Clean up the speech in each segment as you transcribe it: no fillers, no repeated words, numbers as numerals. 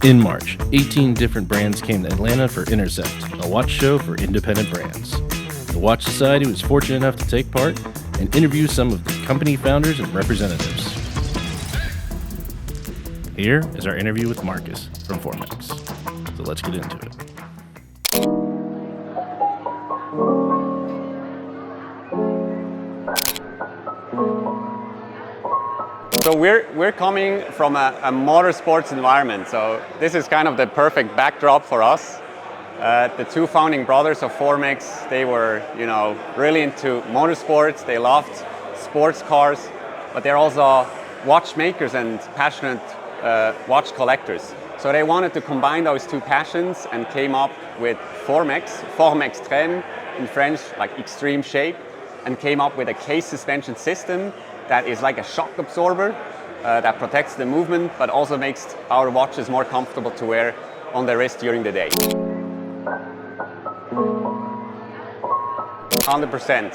In March, 18 different brands came to Atlanta for Intersect, a watch show for independent brands. The Watch Society was fortunate enough to take part and interview some of the company founders and representatives. Here is our interview with Markus from Formex. So let's get into it. So we're coming from a motorsports environment, so this is kind of the perfect backdrop for us. The two founding brothers of Formex, they were, really into motorsports. They loved sports cars, but they're also watchmakers and passionate watch collectors. So they wanted to combine those two passions and came up with Formex TR in French, like extreme shape, and came up with a case suspension system that is like a shock absorber that protects the movement, but also makes our watches more comfortable to wear on the wrist during the day. 100%.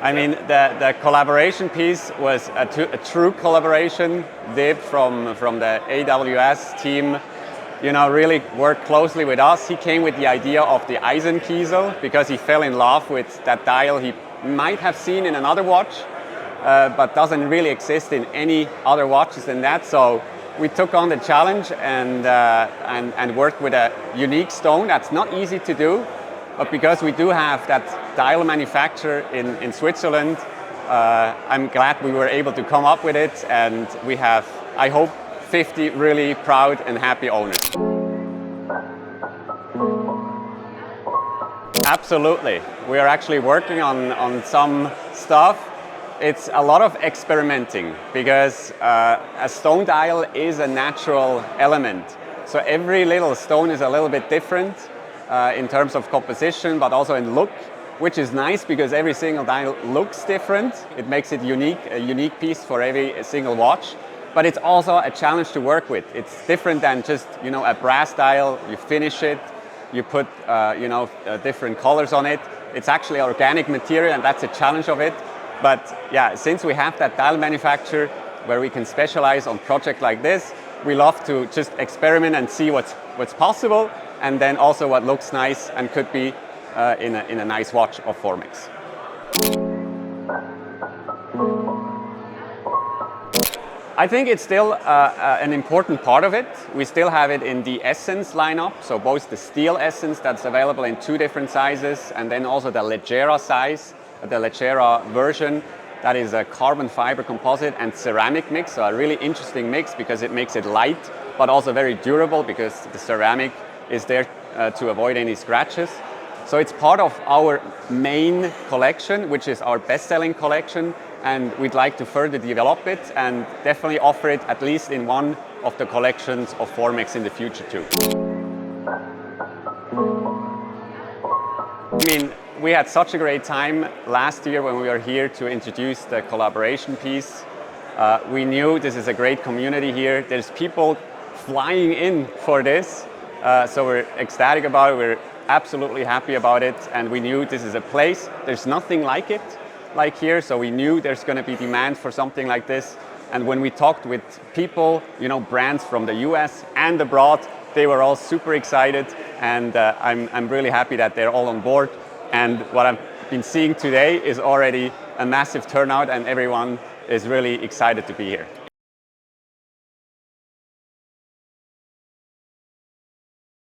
I mean, the collaboration piece was a true collaboration. Dib from the AWS team, really worked closely with us. He came with the idea of the Eisenkiesel because he fell in love with that dial he might have seen in another watch, but doesn't really exist in any other watches than that. So we took on the challenge and worked with a unique stone that's not easy to do, but because we do have that dial manufacturer in Switzerland, I'm glad we were able to come up with it, and we have, I hope, 50 really proud and happy owners. Absolutely. We are actually working on some stuff. It's a lot of experimenting because a stone dial is a natural element. So every little stone is a little bit different in terms of composition, but also in look, which is nice because every single dial looks different. It makes it unique, a unique piece for every single watch. But it's also a challenge to work with. It's different than just a brass dial. You finish it, you put different colors on it. It's actually organic material, and that's a challenge of it. But yeah, since we have that dial manufacturer where we can specialize on projects like this, we love to just experiment and see what's possible, and then also what looks nice and could be in a nice watch of Formex. I think it's still an important part of it. We still have it in the Essence lineup, so both the steel Essence that's available in 2 different sizes, and then also the Leggera size, the Leggera version that is a carbon fiber composite and ceramic mix, so a really interesting mix because it makes it light but also very durable because the ceramic is there to avoid any scratches. So it's part of our main collection, which is our best-selling collection, and we'd like to further develop it and definitely offer it at least in one of the collections of Formex in the future too. I mean, we had such a great time last year when we were here to introduce the collaboration piece. We knew this is a great community here. There's people flying in for this, so we're ecstatic about it. We're absolutely happy about it, and we knew this is a place. There's nothing like it like here, so we knew there's going to be demand for something like this. And when we talked with people, brands from the US and abroad, they were all super excited, and I'm really happy that they're all on board. And what I've been seeing today is already a massive turnout, and everyone is really excited to be here.